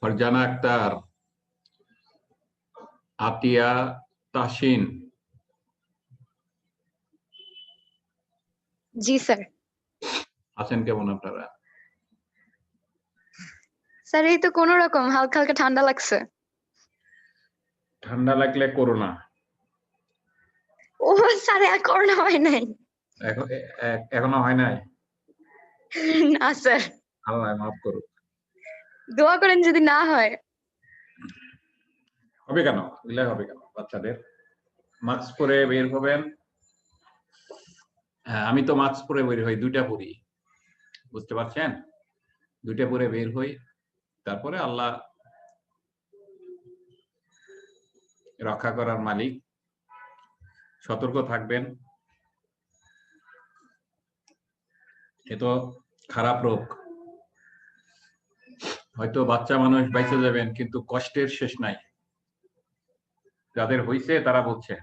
ফারজানা আক্তার, আতিয়া তাহসিন। জি sir. আছেন কেমন আপনারা? স্যার এই তো কোনো রকম, হালকা হালকা ঠান্ডা লাগছে। ঠান্ডা লাগলে করোনা। ও স্যার করোনা হয় নাই। এখনো হয় নাই? না স্যার। আল্লাহ মাফ করুক। দোয়া করেন যদি না হয়। হবে কেন? দিলে হবে কেন? বাচ্চাদের মাস্ক পরে বের হবেন। হ্যাঁ, আমি তো মাস্ক পরে বের হই, দুইটা পরি, বুঝতে পারছেন? দুইটা পরে বের হই, তারপরে আল্লাহ রক্ষা করার মালিক, সতর্ক থাকবেন। এ তো খারাপ রোগ, হয়তো বাচ্চা মানুষ বাইচে যাবেন, কিন্তু কষ্টের শেষ নাই। যাদের হইছে তারা বলছে।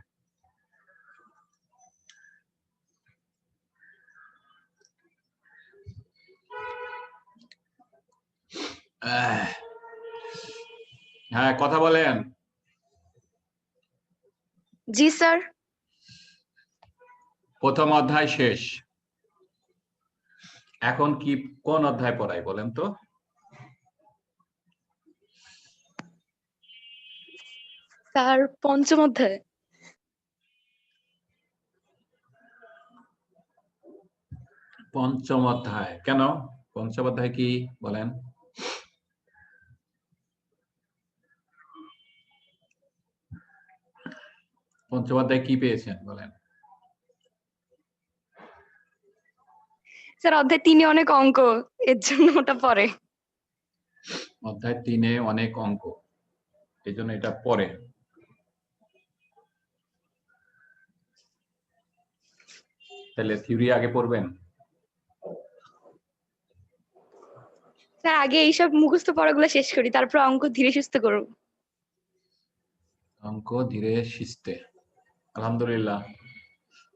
হ্যাঁ, কথা বলেন। জি স্যার। প্রথম অধ্যায় শেষ, এখন কি কোন অধ্যায় পড়াই বলেন তো? স্যার পঞ্চম অধ্যায়। পঞ্চম অধ্যায় কেন? পঞ্চম অধ্যায় কি বলেন? পঞ্চম অধ্যায় কি পেয়েছেন বলেন? স্যার অধ্যায় 3-এ অনেক অঙ্ক, এর জন্য ওটা পড়ে। অধ্যায় 3-এ অনেক অঙ্ক, এই জন্য এটা পড়ে। তাহলে থিওরি আগে পড়বেন? স্যার আগে এইসব মুখস্থ পড়াগুলো শেষ করি, তারপর অঙ্ক ধীরে সুস্থে করব। অঙ্ক ধীরে সুস্থে, আলহামদুলিল্লাহ।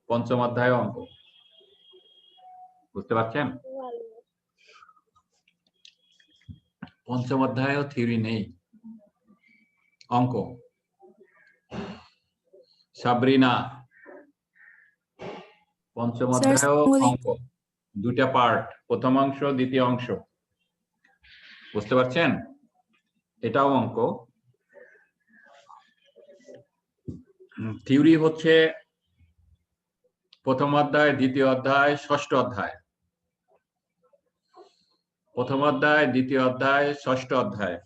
পঞ্চম অধ্যায় অঙ্ক, বুঝতে পারছেন? পঞ্চম অধ্যায়ও থিওরি নেই, অঙ্ক। সাবরিনা, পঞ্চম অধ্যায়ও অঙ্ক, দুইটা পার্ট, প্রথম অংশ দ্বিতীয় অংশ, বুঝতে পারছেন? এটাও অঙ্ক। থিওরি হচ্ছে প্রথম অধ্যায়, দ্বিতীয় অধ্যায়, ষষ্ঠ অধ্যায়। প্রথম অধ্যায়, দ্বিতীয় অধ্যায়, ষষ্ঠ অধ্যায়,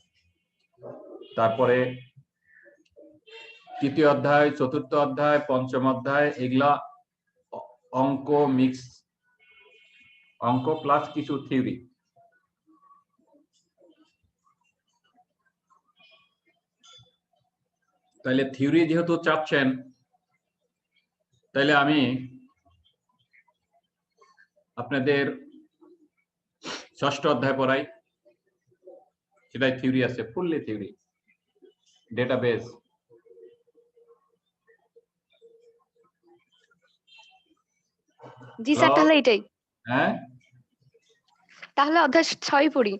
তারপরে তৃতীয় অধ্যায়, চতুর্থ অধ্যায়, পঞ্চম অধ্যায়, এগুলা অঙ্ক মিক্স, অঙ্ক প্লাস কিছু থিওরি। তাইলে থিওরি যেহেতু চাচ্ছেন, তাইলে আমি আপনাদের ষষ্ঠ অধ্যায় পড়াই, সেটাই থিওরি আছে, ফুললি থিওরি, ডেটাবেস। জি স্যার, তাহলে এটাই। হ্যাঁ, তাহলে অধ্যায় 6 পড়ি।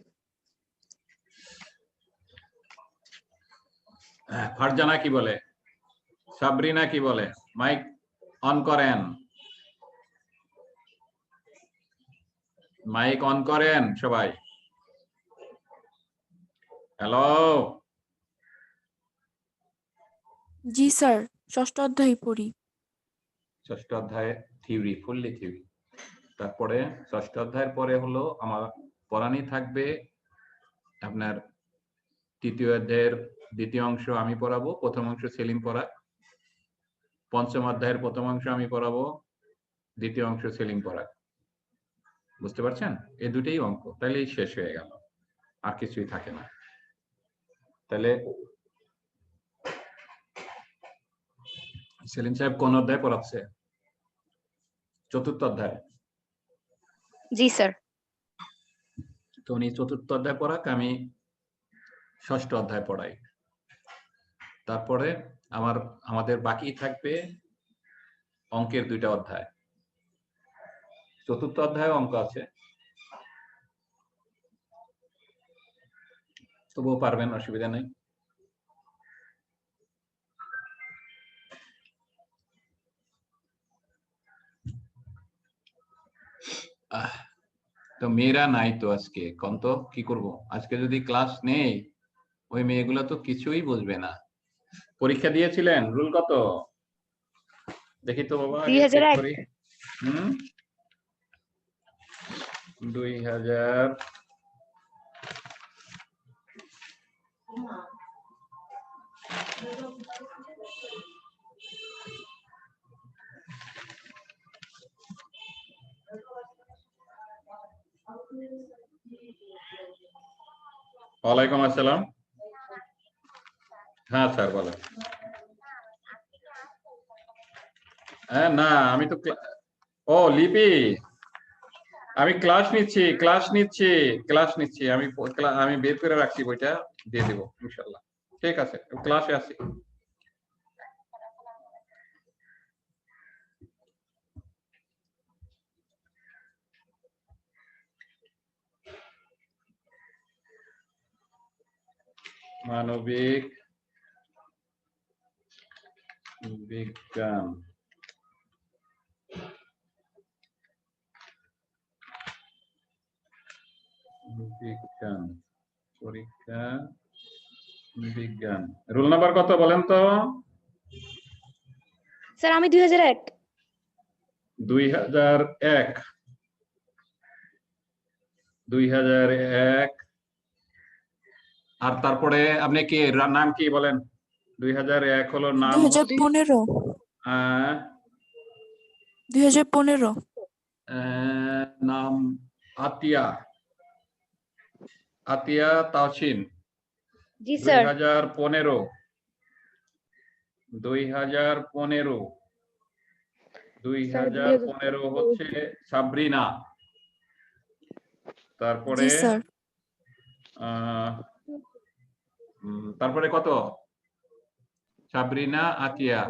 ফারজানা কি বলে? সাবরিনা কি বলে? মাইক অন করেন, মাইক অন করেন সবাই। হ্যালো। জি স্যার, ষষ্ঠ অধ্যায় পড়ি। ষষ্ঠ অধ্যায় থিওরি, ফুললি থিওরি। তারপরে ষষ্ঠ অধ্যায়ের পরে হলো আমার পড়ানি থাকবে আপনার তৃতীয় অধ্যায়ের দ্বিতীয় অংশ আমি পড়াবো, প্রথম অংশ সেলিম পড়া। পঞ্চম অধ্যায়ের প্রথম অংশ আমি পড়াবো, দ্বিতীয় অংশ সেলিম পড়া। বুঝতে পারছেন? এই দুটেই অঙ্ক, তাহলেই শেষ হয়ে গেল, আর কিছুই থাকে না। তাহলে সেলিম সাহেব কোন অধ্যায় পড়াচ্ছে? চতুর্থ অধ্যায়। জি স্যার। তো উনি চতুর্থ অধ্যায় পড়াক, আমি ষষ্ঠ অধ্যায় পড়াই। তারপরে আমাদের বাকি থাকবে অঙ্কের 2টা অধ্যায়। চতুর্থ অধ্যায়ে অঙ্ক আছে, তবুও পারবেন, অসুবিধা নেই। তো মেয়েরা নাই তো আজকে, কোন তো কি করব? আজকে যদি ক্লাস নেই, ওই মেয়েগুলো তো কিছুই বুঝবে না। পরীক্ষা দিয়েছিলেন? রুল কত দেখি তো বাবা, আগে চেক 2001। করি। 2000। ওয়ালাইকুম আসসালাম। হ্যাঁ স্যার বলেন। হ্যাঁ না, আমি তো ও লিপি, আমি ক্লাস নিচ্ছি। আমি বের করে রাখছি, বইটা দিয়ে দেবো ইনশাল্লাহ। ঠিক আছে, ক্লাসে আছি। মানবিক বিজ্ঞান, পরীক্ষা বিজ্ঞান। রোল নাম্বার কত বলেন তো? স্যার আমি 2001। 2001। 2001। আর তারপরে আপনি কি নাম কি বলেন? 2001 হলো নাম 2015। 2015। নাম আতিয়া তাওসিন। জি স্যার। 2015। 2015 হচ্ছে সাবরিনা। তারপরে জি স্যার। তারপরে কত? সাবরিনা, আতিয়া,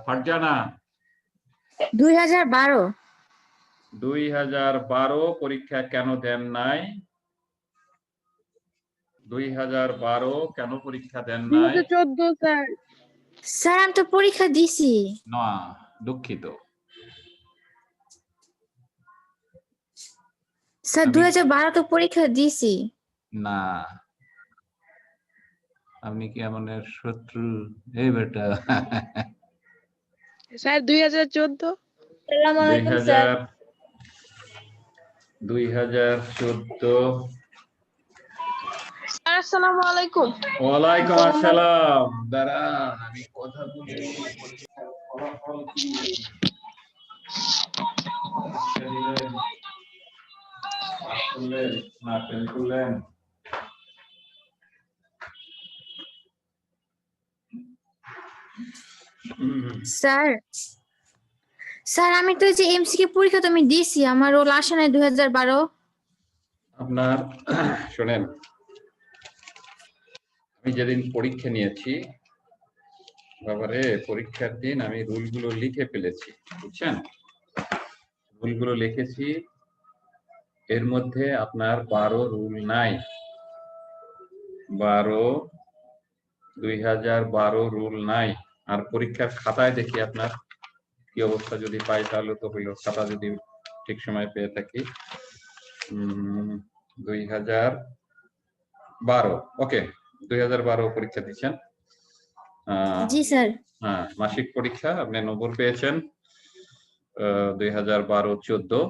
ফারজানা। 2012। 2012 পরীক্ষা কেন দেন নাই? 2012 কেন পরীক্ষা দেন নাই? 2014 স্যার। স্যার আমি তো পরীক্ষা দিছি। না, দুঃখিত। স্যার 2012 তো পরীক্ষা দিছি। না, আপনি কি আমাদের শত্রু? এই বেটা। স্যার 2014। আসসালামু আলাইকুম স্যার। 2014। স্যার আসসালামু আলাইকুম। ওয়ালাইকুম আসসালাম। দাঁড়ান, আমি কথা বলি। ফলাফল কি? পাস করলেন না ফেল করলেন? স্যার আমি তো যে এমসিকিউ পরীক্ষা তো আমি দিছি, আমার রোল আসে নাই 2012। আপনার শোনেন, আমি যেদিন পরীক্ষা নিয়েছি বাবারে, পরীক্ষার দিন আমি রুলগুলো লিখে ফেলেছি, বুঝছেন? রুলগুলো লিখেছি, এর মধ্যে আপনার 12 রুল নাই। 2012 রুল নাই। আর পরীক্ষার খাতায় দেখি আপনার কি অবস্থা, যদি পাই তাহলে তো হইল, খাতা যদি ঠিক সময় পেয়ে থাকি। 2012, ওকে, 2012 পরীক্ষা দিচ্ছেন। জি স্যার। হ্যাঁ, মাসিক পরীক্ষা আপনি নম্বর পেয়েছেন 2012-14।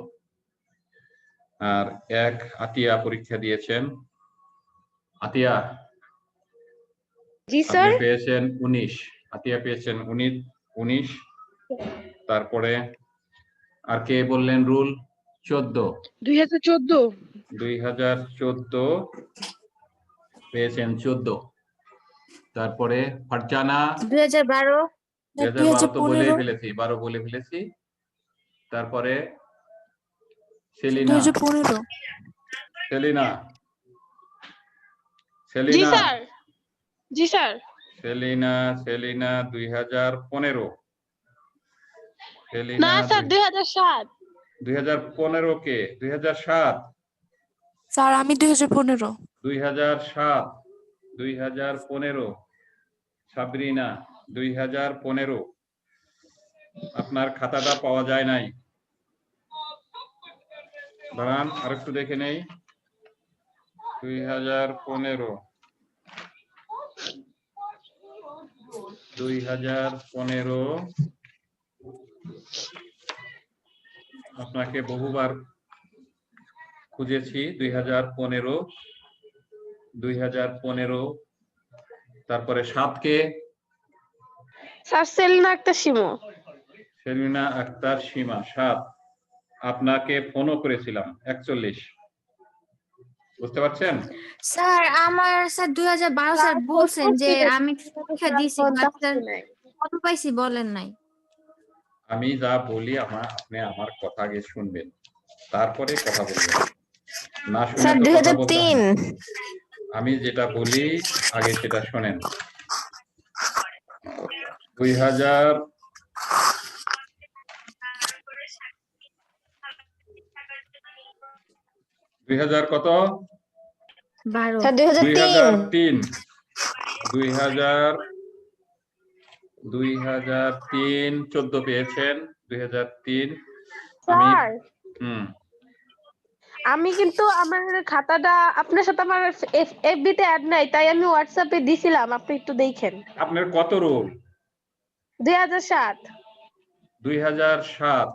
আর এক আতিয়া পরীক্ষা দিয়েছেন। আতিয়া জি আপনি স্যার। পেয়েছেন 19। আতিয়া পেয়েছেন 19। তারপরে আর কে বললেন রুল? 14। 2014। 2014 পেয়েছেন 14। তারপরে ফারজানা 2012। 2012 তো বলেই 2015। ফেলেছি, 12 বলে ফেলেছি। তারপরে সেলিনা 2015 সেলিনা জি সেলিনা স্যার জি স্যার সেলিনা সেলিনা 2015 সেলিনা না স্যার 2007 2015 কে 2007 স্যার আমি 2015 2007 2015 সাবরিনা 2015 আপনার খাতাটা পাওয়া যায় নাই দাঁড়ান আরেকটু দেখে নেই 2015 আপনাকে বহুবার খুঁজেছি 2015 তারপরে 7 কে স্যার সেলিনা আক্তার শিমু সেলিনা আক্তার সীমা 7 আপনাকে ফোনও করেছিলাম 41 বুঝতে পারছেন স্যার আমার স্যার 2012 স্যার বলছেন যে আমি পরীক্ষা দিয়েছি বাট স্যার কত পাইছি বলেন নাই। আমি যা বলি আপনি আমার কথা আগে শুনবেন তারপরে কথা বলবেন না শুনে স্যার তো কথা বলতে হয় 2003 না। আমি যেটা বলি আগে সেটা শোনেন 2000 কত 12 স্যার 2003 2003 2003 14 পেয়েছেন 2003 আমি স্যার হুম আমি কিন্তু আমার খাতাটা আপনার সাথে আমার এফবি তে অ্যাড নাই তাই আমি হোয়াটসঅ্যাপে দিছিলাম আপনি একটু দেখেন আপনার কত রোল 2007 2007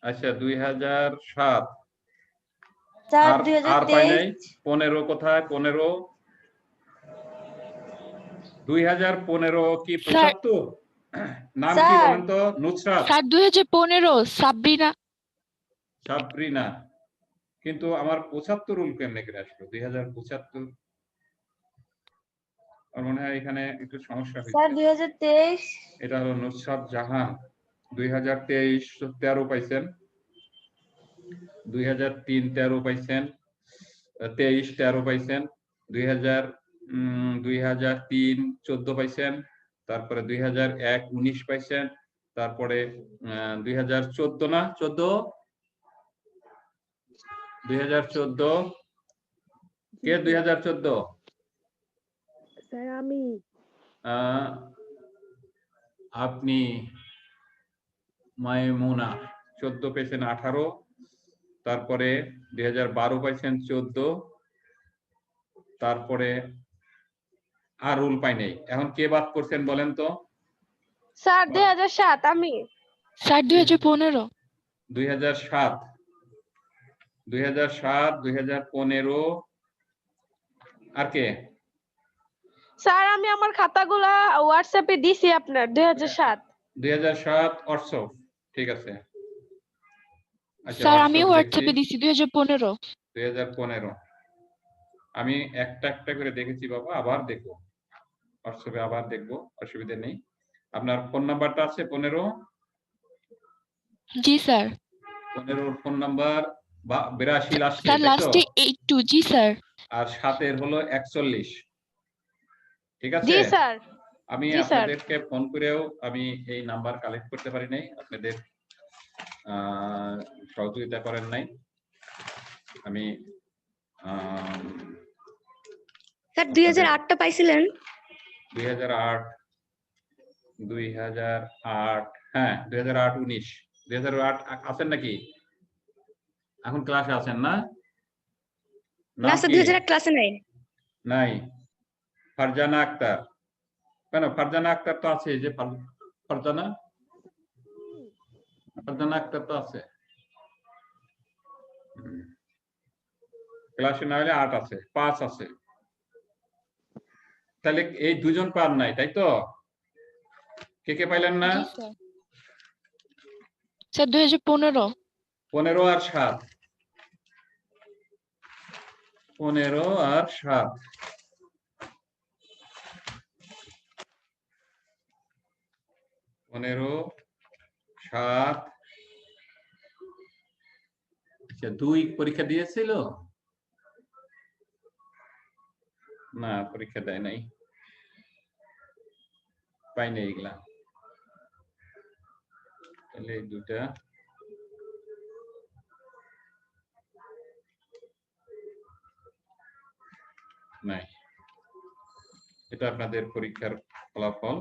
আচ্ছা 2007 স্যার আর পাই নাই 2023 15 কোথায় 15 2015 কি 75 নাম কি স্যার। বলেন তো নুসরাত স্যার 2015 সাবরিনা সাবরিনা কিন্তু আমার 75 রুল কেমনে করে আসলো 2075 আমার মনে হয় এখানে একটু সমস্যা স্যার হয়েছে 2023 এটা হলো নুসরাত জাহান 2023 13 পাইছেন 2003 13 পাইছেন 23 13 পাইছেন 2003 14 পাইছেন তারপরে 2001 19 পাইছেন তারপরে 2014 না 14 2014 কে 2014 স্যার আমি আপনি মায়মুনা 14 পেয়েছেন 18 তারপরে 2012 পাইছেন 14 তারপরে আর রুল পাই নাই এখন কে বাদ করছেন বলেন তো স্যার 2007 আমি স্যার 2015 2007 2015 আর কে স্যার আমি আমার খাতাগুলা হোয়াটসঅ্যাপে দিছি আপনার 2007 2007 অর্থ ঠিক আছে আচ্ছা স্যার আমি হোয়াটসঅ্যাপ হোয়াটসঅ্যাপে দিছি 2015 2015 আমি একটা একটা করে দেখেছি বাবা আবার দেখবো হোয়াটসঅ্যাপে আবার দেখবো অসুবিধা নেই আপনার ফোন নাম্বারটা আছে 15 জি স্যার 15 ফোন নাম্বার 82 লাস্টে স্যার তাই তো লাস্টে 82 জি স্যার আর 7 হলো 41 ঠিক আছে জি স্যার আমি জি, স্যার। আপনাদেরকে ফোন করেও আমি এই নাম্বার কালেক্ট করতে পারি নাই আপনাদের সহযোগিতা করেন নাই আমি স্যার 2008 টা পাইছিলেন 2008 হ্যাঁ 2008 19 2008 আছেন নাকি এখন ক্লাসে আছেন না না নাম স্যার কি? 2008 ক্লাসে নাই নাই ফারজানা আক্তার কেন ফারজানা আক্তার তো আছে যে ফারজানা আক্তার তো আছে ক্লাসে না হলে 8 আছে 5 আছে তাহলে এই দুজন পান নাই তাই তো কে কে পাইলেন না জি স্যার স্যার 2015 15 আর 7 15 আর 7 15 7 আচ্ছা 2 পরীক্ষা দিয়েছিল? না পরীক্ষা দেয় নাই, পাইনি এগুলা। তাহলে এই দুটা নাই, এটা আপনাদের পরীক্ষার ফলাফল।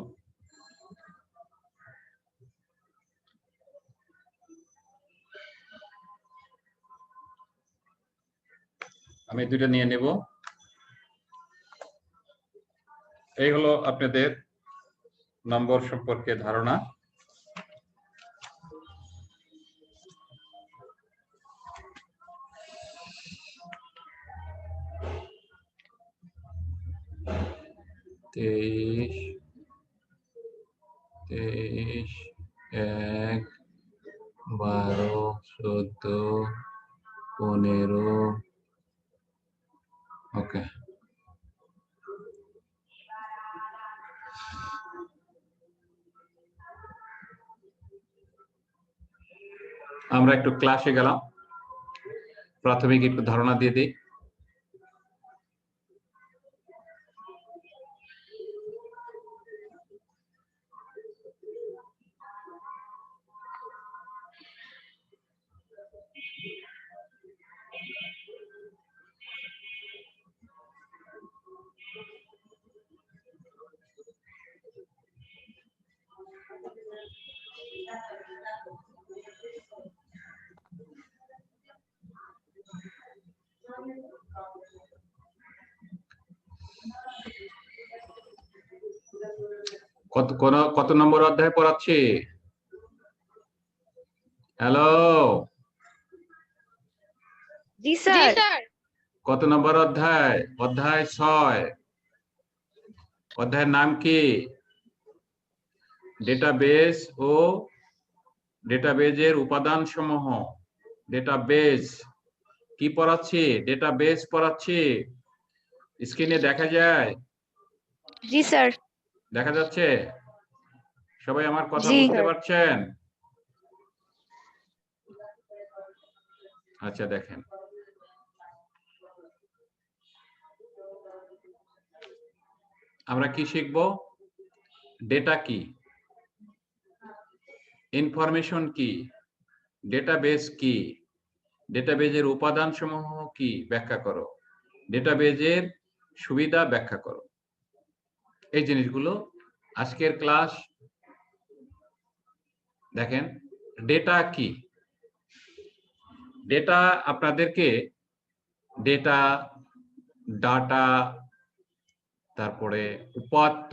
আমি দুটো নিয়ে নেব। এই হলো আপনাদের নম্বর সম্পর্কে ধারণা। তেইশ 1, 12, 14, 15। ওকে, আমরা একটু ক্লাসে গেলাম, প্রাথমিক একটু ধারণা দিয়ে দিই। কত নম্বর অধ্যায় পড়াচ্ছি? হ্যালো, জি স্যার। কত নম্বর অধ্যায়? অধ্যায় 6। অধ্যায়ের নাম কি? ডেটাবেজ ও ডেটাবেজের উপাদান সমূহ। ডেটাবেজ কি পড়াচ্ছি? ডেটাবেজ পড়াচ্ছি। স্ক্রিনে দেখা যায়? জি স্যার। দেখা যাচ্ছে? সবাই আমার কথা জি। বুঝতে পারছেন? আচ্ছা দেখেন, আমরা কি শিখব? ডেটা কি, ইনফরমেশন কি, ডেটাবেজ কি, ডেটাবেজের উপাদান সমূহ কি ব্যাখ্যা করো, ডেটাবেজের সুবিধা ব্যাখ্যা করো। এই জিনিসগুলো আজকের ক্লাস। দেখেন ডেটা কি। ডেটা আপনাদেরকে ডেটা, ডাটা, তারপরে উপাত্ত,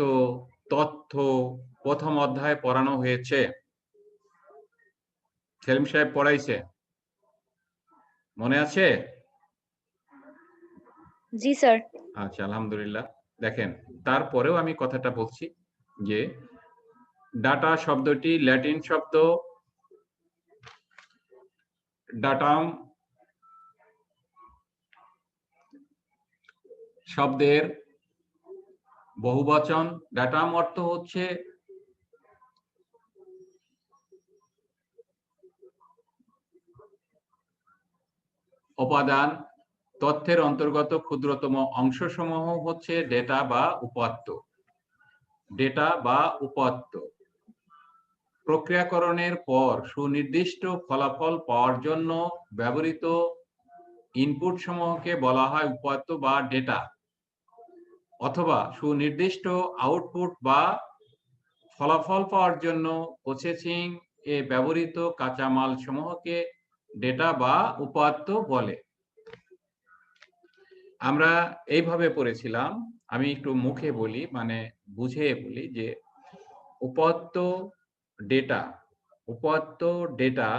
তথ্য প্রথম অধ্যায়ে পড়ানো হয়েছে। সেলিম সাহেব পড়াইছে, মনে আছে? জি স্যার। আচ্ছা আলহামদুলিল্লাহ। দেখেন তারপরেও আমি কথাটা বলছি যে ডাটা শব্দটি ল্যাটিন শব্দ ডাটাম শব্দের বহুবচন। ডাটাম অর্থ হচ্ছে উপাদান, তথ্যের অন্তর্গত ক্ষুদ্রতম অংশসমূহ হচ্ছে ডেটা বা উপাত্ত। ডেটা বা উপাত্ত প্রক্রিয়াকরণের পর সুনির্দিষ্ট ফলাফল পাওয়ার জন্য ব্যবহৃত ইনপুট সমূহকে বলা হয় উপাত্ত বা ডেটা, অথবা সুনির্দিষ্ট আউটপুট বা ফলাফল পাওয়ার জন্য প্রসেসিং এ ব্যবহৃত কাঁচামাল সমূহকে ডেটা বা উপাত্ত বলে। আমরা এইভাবে পড়েছিলাম, আমি একটু মুখে বলি, মানে বুঝে বলি যে উপাত্ত ডেটা, উপাত্ত ডেটা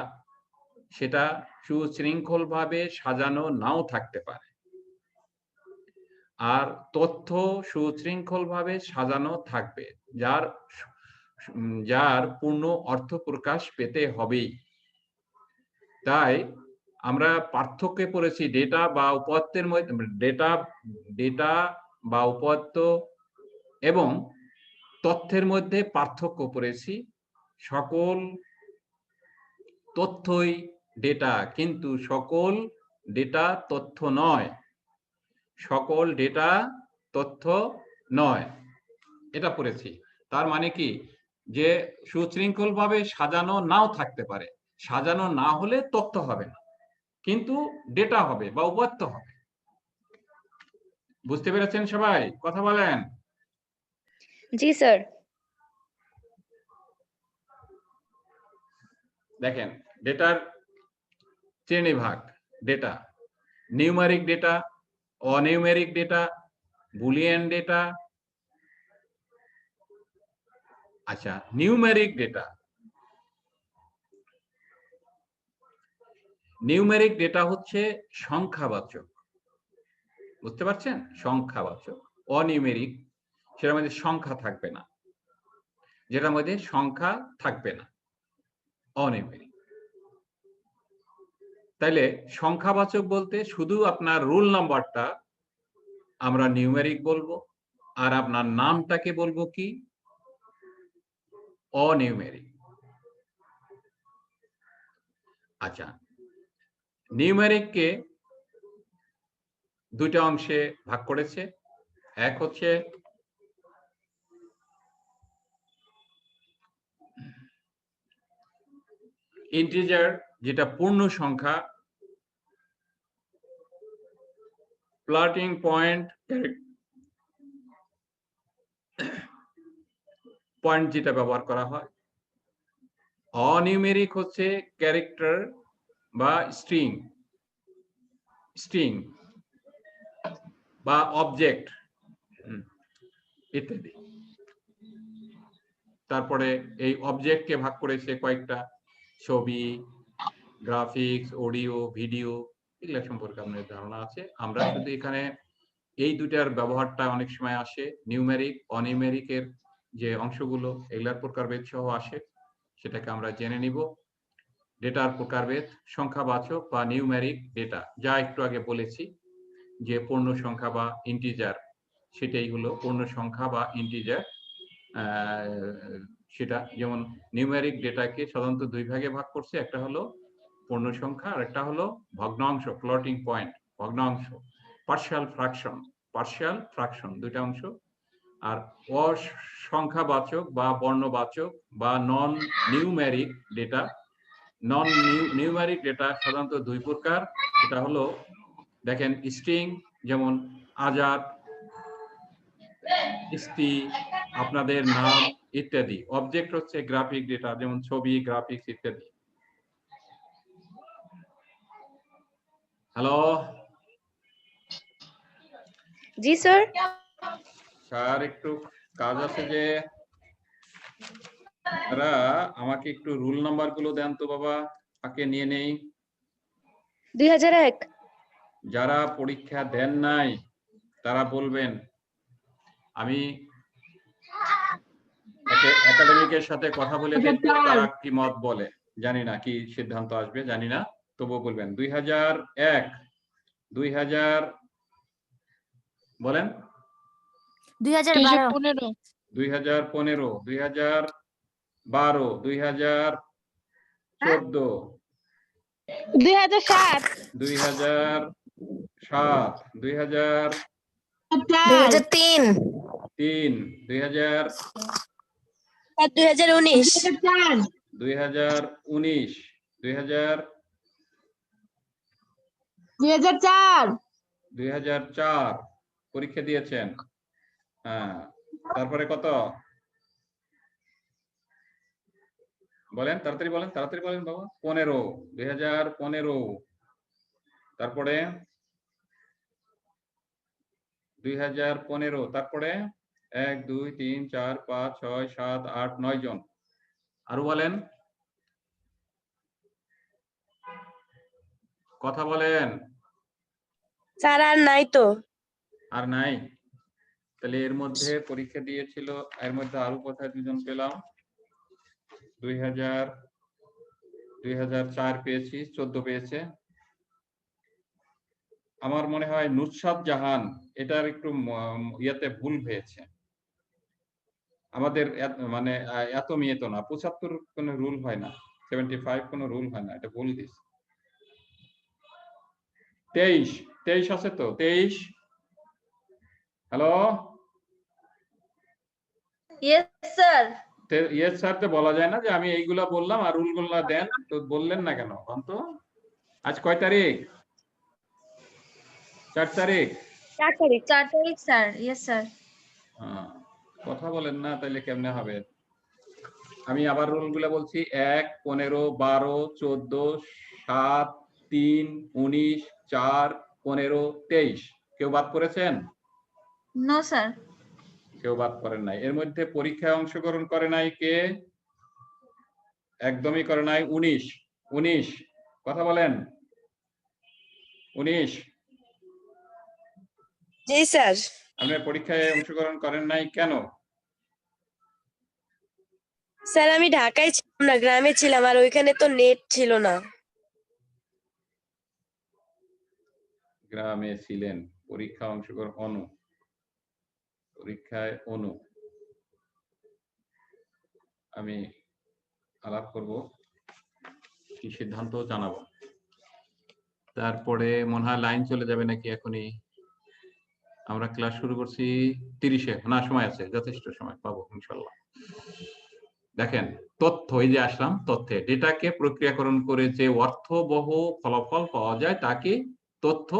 সেটা সুশৃঙ্খলভাবে সাজানো নাও থাকতে পারে, আর তথ্য সুশৃঙ্খলভাবে সাজানো থাকবে, যার পূর্ণ অর্থ প্রকাশ পেতে হবেই। তাই আমরা পার্থক্য পড়েছি ডেটা বা উপাত্তের মধ্যে, ডেটা বা উপাত্ত এবং তথ্যের মধ্যে পার্থক্য পড়েছি। সকল তথ্যই ডেটা, কিন্তু সকল ডেটা তথ্য নয়, সকল ডেটা তথ্য নয়, এটা পড়েছি। তার মানে কি, যে সুশৃঙ্খলভাবে সাজানো নাও থাকতে পারে, সাজানো না হলে তথ্য হবে না, কিন্তু ডেটা হবে বা উপাত্ত হবে। বুঝতে পেরেছেন সবাই? কথা বলেন। জি স্যার। দেখেন, ডেটার শ্রেণীভাগ: ডেটা, নিউমেরিক ডেটা, অনিউমেরিক ডেটা, বুলিয়ান ডেটা। আচ্ছা, নিউমেরিক ডেটা। নিউমেরিক ডেটা হচ্ছে সংখ্যাবাচক, বুঝতে পারছেন? সংখ্যাবাচক। অনিউমেরিক, সেটার মধ্যে সংখ্যা থাকবে না, যেটার মধ্যে সংখ্যা থাকবে না, অনিউমেরিক। তাইলে সংখ্যাবাচক বলতে শুধু আপনার রোল নাম্বারটা আমরা নিউমেরিক বলবো, আর আপনার নামটাকে বলবো কি, অনিউমেরিক। আচ্ছা, নিউমেরিককে দুইটা অংশে ভাগ করেছে। এক হচ্ছে ইন্টিজার, যেটা পূর্ণ সংখ্যা, ফ্লোটিং পয়েন্ট পয়েন্ট যেটা ব্যবহার করা হয়। অনিউমেরিক হচ্ছে ক্যারেক্টার বা স্ট্রিং, স্ট্রিং বা অবজেক্ট ইত্যাদি। তারপরে এই অবজেক্টকে ভাগ করেছে কয়েকটা: ছবি, গ্রাফিক্স, অডিও, ভিডিও, এগুলা সম্পর্কে আপনার ধারণা আছে। আমরা শুধু এখানে এই দুটার ব্যবহারটা অনেক সময় আসে, নিউমেরিক অনিউমেরিকের যে অংশগুলো এগুলার প্রকারভেদ সহ আসে, সেটাকে আমরা জেনে নিব। ডেটার প্রকারভেদ: সংখ্যাবাচক বা নিউমেরিক ডেটা, যা একটু আগে বলেছি যে পূর্ণ সংখ্যা বা ইন্টিজার, সেটাই হলো পূর্ণ সংখ্যা বা ইন্টিজার। সেটা যেমন নিউমেরিক ডেটাকে সাধারণত দুই ভাগে ভাগ করছে, একটা হলো পূর্ণ সংখ্যা আর একটা হলো ভগ্নাংশ, ফ্লোটিং পয়েন্ট, ভগ্নাংশ, পার্শিয়াল ফ্র্যাকশন, পার্শিয়াল ফ্র্যাকশন, দুইটা অংশ। আর অসংখ্যাবাচক বা বর্ণবাচক বা নন নিউমেরিক ডেটা, নন নিউমেরিক ডেটা সাধারণত দুই প্রকার। সেটা হলো, দেখেন, স্ট্রিং যেমন আজাদ, স্ত্রী, আপনাদের নাম ইত্যাদি। অবজেক্ট হচ্ছে গ্রাফিক ডেটা, যেমন ছবি, গ্রাফিক্স ইত্যাদি। হ্যালো জি স্যার। স্যার, একটু কাজ আছে, যে তারা আমাকে একটু রুল নাম্বার গুলো দেন তো বাবা, তাকে নিয়ে নেই। 2001। যারা পরীক্ষা দেন নাই তারা বলবেন। আমি একাডেমিকের সাথে কথা বলে দেখবো তারা কি মত বলে, জানি না কি সিদ্ধান্ত আসবে, জানি না, তবুও বলবেন। 2001, 2000 বলেন, 2012, 2015, 2012, 2014, 2007, 2007, 2003, 2019, 2004 পরীক্ষা দিয়েছেন। হ্যাঁ, তারপরে কত বলেন, তাড়াতাড়ি বলেন, তাড়াতাড়ি বলেন বাবা। 15, 2015, তারপরে 2015, তারপরে 1, 2, 3, 4, 5, 6, 7, 8, 9 জন। আরো বলেন, কথা বলেন। স্যার আর নাই তো। আর নাই? তাহলে এর মধ্যে পরীক্ষা দিয়েছিল, এর মধ্যে আরো কোথায় দুজন পেলাম। 2004 পেয়েছি, 14 পেয়েছে। আমার মনে হয় নুসরাত জাহান, এটার একটু ইয়াতে ভুল হয়েছে। আমাদের মানে এত মেয়ে তো না, 75 কোনো রুল হয় না, 75 কোনো রুল হয় না, এটা ভুল দিস। 23 আছে তো? 23, hello, yes sir. Yes sir তো বলা যায় না যে আমি এইগুলা বললাম আর রুলগুলা দেন, তো বললেন না কেন? তো আজ কয় তারিখ? 4 তারিখ। 4 তারিখ। 4 তারিখ স্যার। Yes sir. কথা বলেন না, তাইলে কেমনে হবে? আমি আবার রুলগুলা বলছি: 1, 15, 12, 14, 7, 3, 19, 4, 15, 23। কেউ বাদ করেছেন? No sir. কেউ বাদ করেন নাই। এর মধ্যে পরীক্ষায় অংশগ্রহণ করে নাই কে? একদমই করে নাই। 19 কথা বলেন। 19 জি স্যার। আপনার পরীক্ষায় অংশগ্রহণ করেন নাই কেন? স্যার আমি ঢাকায় ছিলাম না, গ্রামে ছিলাম, আর ওইখানে তো নেট ছিল না। গ্রামে ছিলেন, পরীক্ষা অংশগ্রহণ পরীক্ষায় আমি আলাপ করব, কি সিদ্ধান্ত জানাবো। তারপরে মনে হয় লাইন চলে যাবে নাকি এখনই? আমরা ক্লাস শুরু করছি 30-এ, না সময় আছে, যথেষ্ট সময় পাবো ইনশাল্লাহ। দেখেন, তথ্য, এই যে আসলাম তথ্যে, ডেটাকে প্রক্রিয়াকরণ করে যে অর্থবহ ফলাফল পাওয়া যায় তাকে তথ্য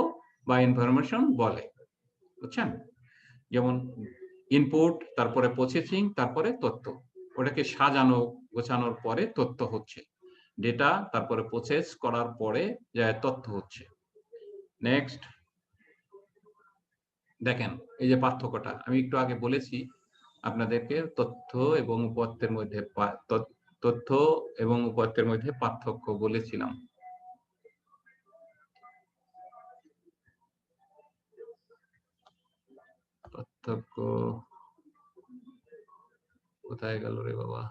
বা ইনফরমেশন বলে, বুঝছেন? যেমন ইনপুট, তারপরে প্রসেসিং, তারপরে তথ্য। ওটাকে সাজানো গোছানোর পরে তথ্য হচ্ছে ডেটা, তারপরে প্রসেস করার পরে তথ্য হচ্ছে। নেক্সট দেখেন, এই যে পার্থক্যটা আমি একটু আগে বলেছি আপনাদেরকে, তথ্য এবং উপাত্তের মধ্যে পার্থক্য বলেছিলাম। পার্থক্য কোথায় গেল রে বাবা?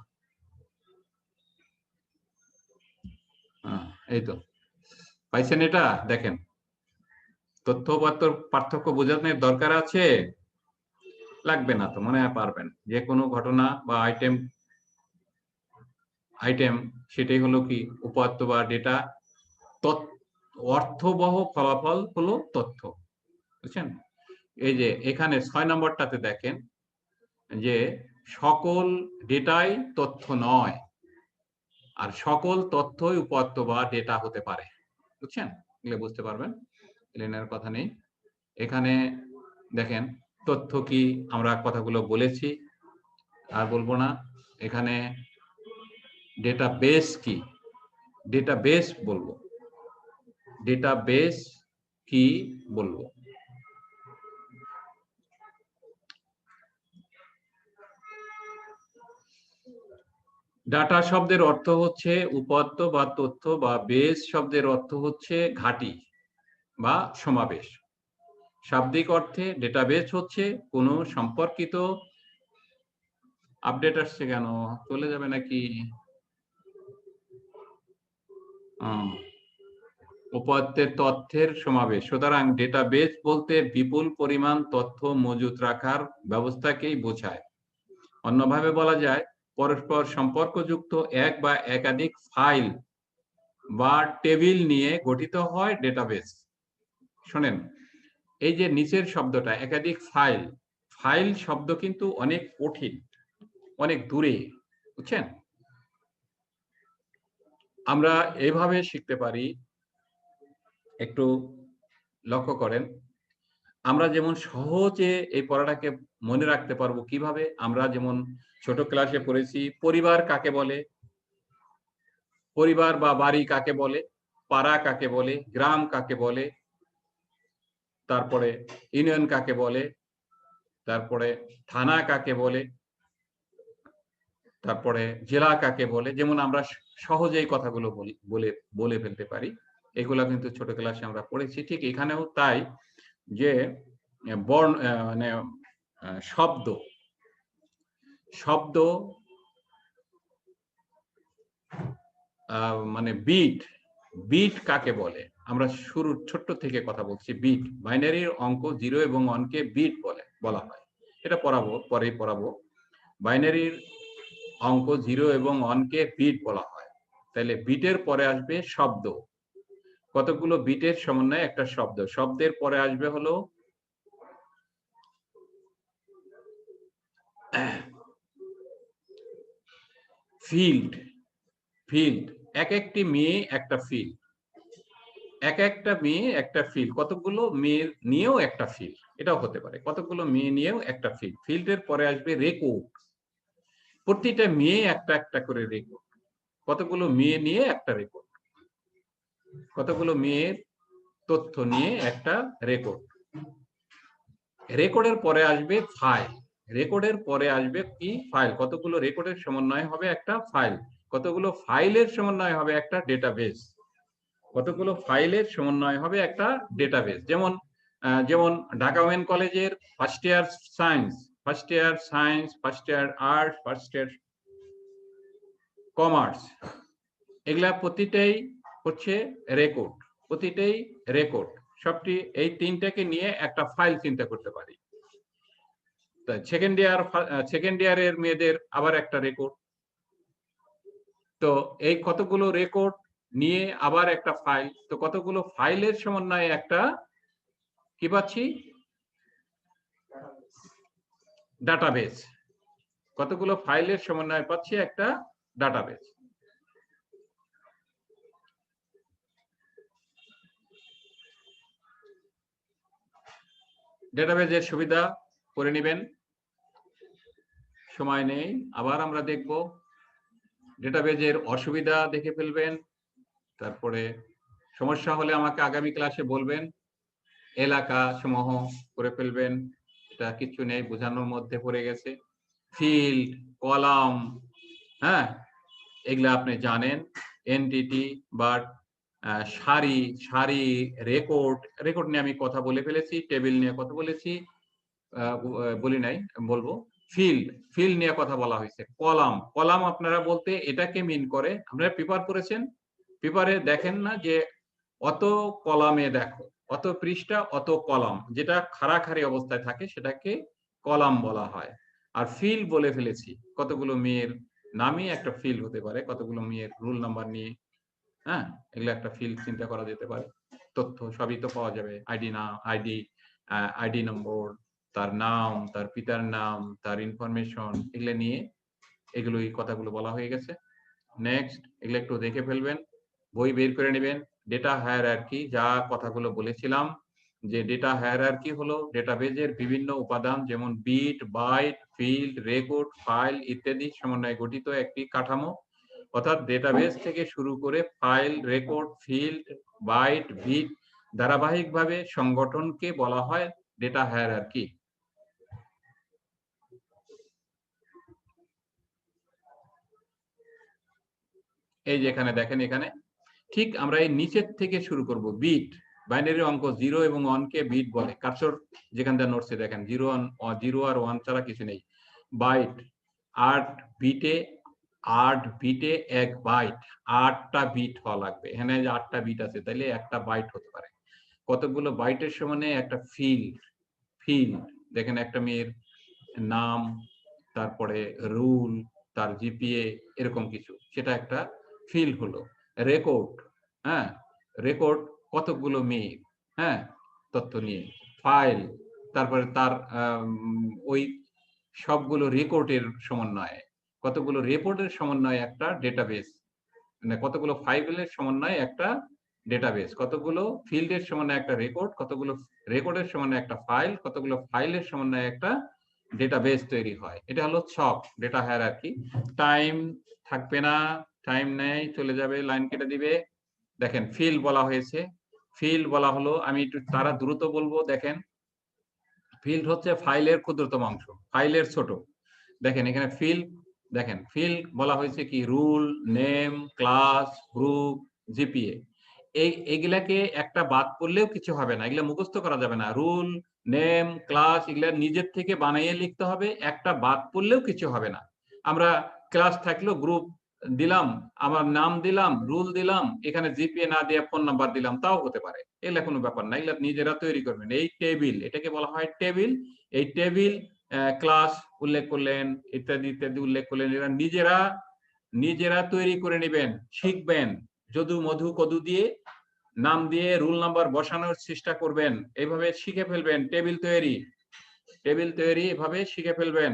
এই তো পাইছেন। এটা দেখেন, তথ্য পার্থক্য বোঝানোর দরকার আছে? লাগবে না তো, মনে হয় পারবেন। যে কোনো ঘটনা বা আইটেম সেটাই হলো কি উপাত্ত বা ডেটা। অর্থবহ ফলাফল হলো তথ্য, বুঝছেন? এই যে এখানে 6 নম্বরটাতে দেখেন যে সকল ডেটাই তথ্য নয়, আর সকল তথ্যই উপাত্ত বা ডেটা হতে পারে, বুঝছেন? এগুলো বুঝতে পারবেন, এর কথা নেই। এখানে দেখেন তথ্য কি, আমরা কথাগুলো বলেছি, আর বলবো না। এখানে ডেটাবেস কি, ডেটাবেস বলবো, ডেটাবেস কি বলবো। ডাটা শব্দের অর্থ হচ্ছে উপাত্ত বা তথ্য, বা বেস শব্দের অর্থ হচ্ছে ঘাঁটি বা সমাবেশ। শাব্দিক অর্থে ডেটাবেস হচ্ছে কোনো সম্পর্কিত, আপডেট আসছে কেন, চলে যাবে নাকি? উপাত্তের তথ্যের সমাবেশ। সুতরাং ডেটাবেস বলতে বিপুল পরিমাণ তথ্য মজুত রাখার ব্যবস্থাকেই বোঝায়। অন্যভাবে বলা যায়, পরস্পর সম্পর্কযুক্ত এক বা একাধিক ফাইল বা টেবিল নিয়ে গঠিত হয় ডেটাবেস। শোনেন, এই যে নিচের শব্দটা একাধিক ফাইল, ফাইল শব্দ কিন্তু অনেক কঠিন, অনেক দূরে, বুঝছেন? আমরা এভাবে শিখতে পারি, একটু লক্ষ্য করেন। আমরা যেমন সহজে এই পড়াটাকে মনে রাখতে পারবো কিভাবে, আমরা যেমন ছোট ক্লাসে পড়েছি পরিবার কাকে বলে, পরিবার বা বাড়ি কাকে বলে, পাড়া কাকে বলে, গ্রাম কাকে বলে, তারপরে ইউনিয়ন কাকে বলে, তারপরে থানা কাকে বলে, তারপরে জেলা কাকে বলে, যেমন আমরা সহজেই কথাগুলো বলে ফেলতে পারি। এগুলা কিন্তু ছোট ক্লাসে আমরা পড়েছি। ঠিক এখানেও তাই, যে বর্ণ মানে শব্দ মানে বিট কাকে বলে, আমরা শুরুর ছোট্ট থেকে কথা বলছি। বিট, বাইনারির অঙ্ক 0 এবং 1 কে বিট বলা হয়। এটা পরেই পড়াবো। বাইনারির অঙ্ক 0 এবং 1 কে বিট বলা হয়। তাহলে বিটের পরে আসবে শব্দ। কতগুলো বিটের সমন্বয়ে একটা শব্দ। শব্দের পরে আসবে হলো ফিল্ড। ফিল্ড, এক একটি মেয়ে একটা ফিল্ড, এক একটা মেয়ে একটা ফিল্ড, কতগুলো মেয়ে নিয়েও একটা ফিল্ড, এটাও হতে পারে কতগুলো মেয়ে নিয়েও একটা ফিল্ড। ফিল্ডের পরে আসবে রেকর্ড, প্রতিটা মেয়ে একটা একটা করে রেকর্ড, কতগুলো মেয়ে নিয়ে একটা রেকর্ড, কতগুলো মেয়ের তথ্য নিয়ে একটা রেকর্ড। রেকর্ডের পরে আসবে ফাইল, রেকর্ডের পরে আসবে কি ফাইল, কতগুলো রেকর্ডের সমন্বয় হবে একটা ফাইল, কতগুলো ফাইলের সমন্বয় হবে একটা ডেটাবেস, কতগুলো ফাইলের সমন্বয় হবে একটা ডেটাবেস। যেমন যেমন ঢাকা ওমেন কলেজের first year science, first year science, first year arts, first year commerce, এগুলা প্রতিটাই হচ্ছে রেকর্ড, প্রতিটাই রেকর্ড। সবটি এই তিনটাকে নিয়ে একটা ফাইল চিন্তা করতে পারি। সেকেন্ড ইয়ারের মেয়েদের আবার একটা রেকর্ড। তো এই কতগুলো রেকর্ড নিয়ে আবার একটা ফাইল, তো কতগুলো ফাইলের সমন্বয়ে একটা কি পাচ্ছি, ডাটাবেস, কতগুলো ফাইলের সমন্বয়ে পাচ্ছি একটা ডাটাবেস। ডেটাবেজের সুবিধা করে নেবেন, সময় নেই, আবার আমরা দেখব। ডেটাবেজের অসুবিধা দেখে ফেলবেন, তারপরে সমস্যা হলে আমাকে আগামী ক্লাসে বলবেন। এলাকা সমূহ করে ফেলবেন, এটা কিছু নেই, বোঝানোর মধ্যে পড়ে গেছে। ফিল্ড, কলাম, হ্যাঁ এগুলা আপনি জানেন। এনটিটি বা সারি, সারি, রেকর্ড, রেকর্ড নিয়ে আমি কথা বলে ফেলেছি, টেবিল নিয়ে কথা বলেছি, বলি নাই, বলবো। ফিল্ড, ফিল্ড নিয়ে কথা বলা হয়েছে। কলাম, কলাম আপনারা বলতে এটাকে মিন করে, আপনারা পেপার পড়েছেন, পেপারে দেখেন না যে অত কলামে দেখো, অত পৃষ্ঠা অত কলাম, যেটা খাড়াখাড়ি অবস্থায় থাকে সেটাকে কলাম বলা হয়। আর ফিল্ড বলে ফেলেছি, কতগুলো মেয়ের নামে একটা ফিল্ড হতে পারে, কতগুলো মেয়ের রোল নাম্বার নিয়ে, হ্যাঁ এগুলো একটা ফিল্ড চিন্তা করা যেতে পারে। তথ্য সবই তো পাওয়া যাবে, আইডি নাম, আইডি নম্বর, তার নাম, তার পিতার নাম, তার ইনফরমেশন, এগুলো নিয়ে এগুলোই কথাগুলো বলা হয়ে গেছে। নেক্সট, এগুলো একটু দেখে ফেলবেন, বই বের করে নেবেন। ডেটা হায়ারার্কি, যা কথাগুলো বলেছিলাম, যে ডেটা হায়ারার্কি হলো ডেটাবেজের বিভিন্ন উপাদান যেমন bit, byte, field, record, file ইত্যাদি সমন্বয়ে গঠিত একটি কাঠামো। অর্থাৎ ডেটাবেজ থেকে শুরু করে file, record, field, byte, bit ধারাবাহিকভাবে সংগঠনকে বলা হয় ডেটা হায়ারার্কি। এই যে এখানে দেখেন, এখানে ঠিক আমরা এই নিচের থেকে শুরু করব। বিট, বাইনারি অঙ্ক 0 এবং 1 কে বিট বলে। কারসর যেখান থেকে নোটসে দেখেন 0 আর 1 ছাড়া কিছু নেই। বাইট, 8 বিটে 1 বাইট, 8টা বিট হওয়া লাগবে। এখানে যে 8টা বিট আছে, তাইলে একটা বাইট হতে পারে। কতগুলো বাইটের সমানে একটা ফিল্ড, ফিল্ড দেখেন একটা মেয়ের নাম, তারপরে রুল, তার জিপিএ, এরকম কিছু, সেটা একটা ফিল্ড হলো। রেকর্ড, হ্যাঁ রেকর্ড কতগুলো মেয়ে, হ্যাঁ তথ্য নিয়ে। ফাইল, তারপরে তার ওই সবগুলো রেকর্ডের সমন্বয়ে, কতগুলো রেকর্ডের সমন্বয়ে একটা ডেটাবেস, মানে কতগুলো ফাইলের সমন্বয়ে একটা ডেটাবেস, কতগুলো ফিল্ডের সমন্বয়ে একটা রেকর্ড, কতগুলো রেকর্ডের সমন্বয়ে একটা ফাইল, কতগুলো ফাইলের সমন্বয়ে একটা ডেটাবেস তৈরি হয়। এটা হলো ছক, ডেটা হায়ারার্কি। টাইম থাকবে না, টাইম নেই, চলে যাবে, লাইন কেটে দিবে। দেখেন ফিল্ড বলা হয়েছে, ফিল্ড বলা হলো, আমি একটু তারা দ্রুত বলবো। দেখেন ফিল্ড হচ্ছে ফাইলের ক্ষুদ্রতম অংশ, ফাইলের ছোট। দেখেন এখানে ফিল্ড, দেখেন ফিল্ড বলা হয়েছে কি, roll, name, class, group, GPA. এইগুলাকে একটা বাদ পড়লেও কিছু হবে না, এগুলা মুখস্থ করা যাবে না। রুল, নেম, ক্লাস এগুলা নিজের থেকে বানিয়ে লিখতে হবে, একটা বাদ পড়লেও কিছু হবে না। আমরা ক্লাস থাকলেও গ্রুপ দিলাম, আমার নাম দিলাম, রুল দিলাম, এখানে জিপিএ না দিয়ে ফোন নাম্বার দিলাম, তাও হতে পারে, এগুলা কোনো ব্যাপার না, এগুলা নিজেরা তৈরি করবেন। এই টেবিল, এটাকে বলা হয় টেবিল। এই টেবিল ক্লাস উল্লেখ করলেন, ইত্যাদি ইত্যাদি উল্লেখ করলেন, এরা নিজেরা তৈরি করে নেবেন, শিখবেন। যদু মধু কদু দিয়ে নাম দিয়ে রুল নাম্বার বসানোর চেষ্টা করবেন, এইভাবে শিখে ফেলবেন। টেবিল তৈরি এভাবে শিখে ফেলবেন।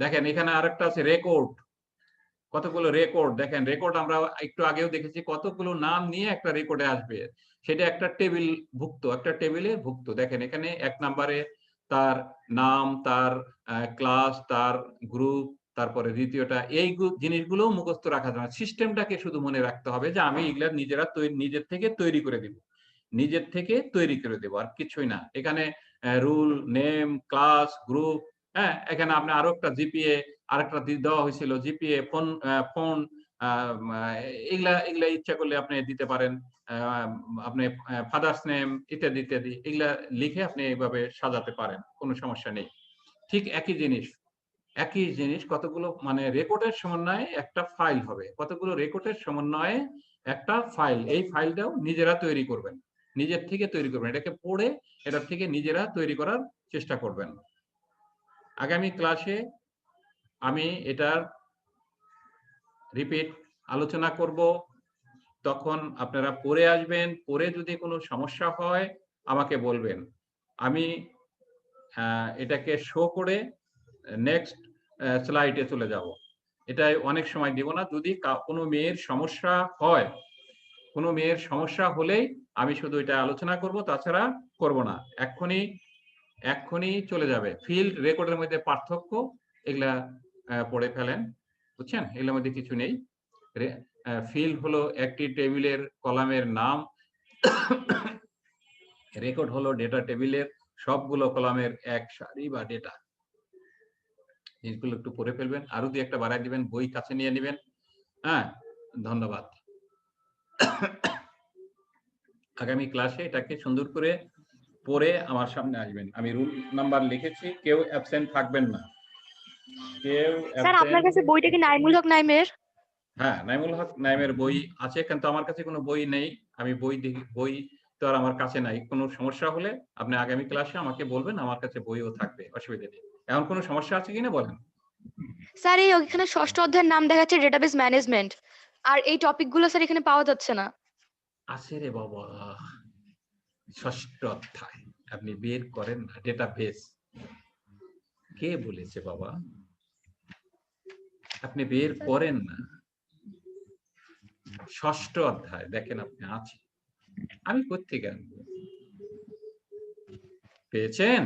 দেখেন এখানে আরেকটা আছে রেকর্ড, কতগুলো রেকর্ড। দেখেন রেকর্ড আমরা একটু আগেও দেখেছি, কতগুলো নাম নিয়ে একটা রেকর্ডে আসবে, সেটা একটা টেবিল ভুক্ত, একটা টেবিলে ভুক্ত। দেখেন এখানে 1 নম্বরে তার নাম, তার ক্লাস, তার গ্রুপ, তারপরে দ্বিতীয়টা, এই জিনিসগুলো মুখস্থ রাখা যাবে না। সিস্টেমটাকে শুধু মনে রাখতে হবে যে আমি এগুলা নিজের থেকে তৈরি করে দিব, আর কিছুই না। এখানে রুল, নেম, ক্লাস, গ্রুপ, হ্যাঁ, এখানে আপনি আরো একটা জিপিএ আরেকটা দেওয়া হয়েছিল, জিপিএ, ফোন, এগুলা ইচ্ছা করলে আপনি দিতে পারেন। আপনি ফাদার্স নেম ইত্যাদি ইত্যাদি এগুলা লিখে আপনি এইভাবে সাজাতে পারেন, কোনো সমস্যা নেই। ঠিক একই জিনিস কতগুলো মানে রেকর্ডের সমন্বয়ে একটা ফাইল হবে, কতগুলো রেকর্ডের সমন্বয়ে একটা ফাইল। এই ফাইলটাও নিজেরা তৈরি করবেন, নিজের থেকে তৈরি করবেন, এটাকে পড়ে এটার থেকে নিজেরা তৈরি করার চেষ্টা করবেন। আগামী ক্লাসে আমি এটার রিপিট আলোচনা করব, তখন আপনারা পড়ে আসবেন, পড়ে যদি কোনো সমস্যা হয় আমাকে বলবেন, আমি এটাকে শো করে নেক্সট স্লাইডে চলে যাব। এটাই অনেক সময় দিব না। যদি কোনো মেয়ের সমস্যা হলেই আমি শুধু এটা আলোচনা করব, তাছাড়া করব না। এক্ষুনি চলে যাবে। ফিল্ড রেকর্ডের মধ্যে পার্থক্য, এগুলা পড়ে ফেলেন, বুঝছেন? এগুলোর মধ্যে কিছু নেই। ফিল্ড হলো একটি টেবিলের কলামের নাম, রেকর্ড হলো ডেটা টেবিলের সবগুলো কলামের এক সারি বা ডেটা। জিনিসগুলো একটু পড়ে ফেলবেন, আরো 2-1টা বাড়াই দিবেন, বই কাছে নিয়ে নেবেন। হ্যাঁ, ধন্যবাদ। আগামী ক্লাসে এটাকে সুন্দর করে পড়ে আমার সামনে আসবেন। আমি রুল নাম্বার লিখেছি, কেউ অ্যাবসেন্ট থাকবেন না। স্যার আপনার কাছে বইটা কি নাইমুল হক নাইমের? হ্যাঁ, নাইমুল হক নাইমের বই আছে, কিন্তু আমার কাছে কোনো বই নেই। আমি বই তো আর আমার কাছে নাই। কোনো সমস্যা হলে আপনি আগামী ক্লাসে আমাকে বলবেন, আমার কাছে বইও থাকবে, অসুবিধা নেই। এখন কোনো সমস্যা আছে কিনা বলেন। স্যার এই ওইখানে 6ষ্ঠ অধ্যায়ের নাম দেখাচ্ছে ডেটাবেস ম্যানেজমেন্ট, আর এই টপিকগুলো স্যার এখানে পাওয়া যাচ্ছে না। আছে রে বাবা, 6ষ্ঠ অধ্যায় আপনি বের করেন না, ডেটাবেস কে বলেছে বাবা? আপনি বের করেন না। 6ষ্ঠ অধ্যায় দেখেন আপনি আছে, আমি কোত্থেকে আনবো? পেয়েছেন?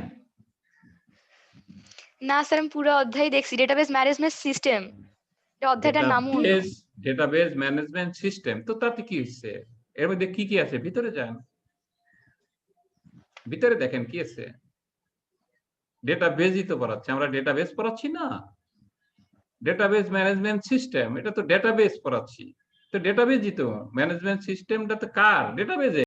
না স্যার আমি পুরো অধ্যায় দেখছি, ডেটাবেস ম্যানেজমেন্ট সিস্টেম, এই অধ্যায়টার নামও অন্য। ডেটাবেস ম্যানেজমেন্ট সিস্টেম, তো তাতে কি হচ্ছে? এর মধ্যে কি কি আছে? ভিতরে যান, ভিতরে দেখেন কি আছে। ডেটাবেসই তো পড়াচ্ছে, আমরা ডেটাবেস পড়াচ্ছি না। ডেটাবেস ম্যানেজমেন্ট সিস্টেম, এটা তো ডেটাবেস পড়াচ্ছি। তো ডেটাবেসই তো, ম্যানেজমেন্ট সিস্টেমটা তো কার? ডেটাবেসে।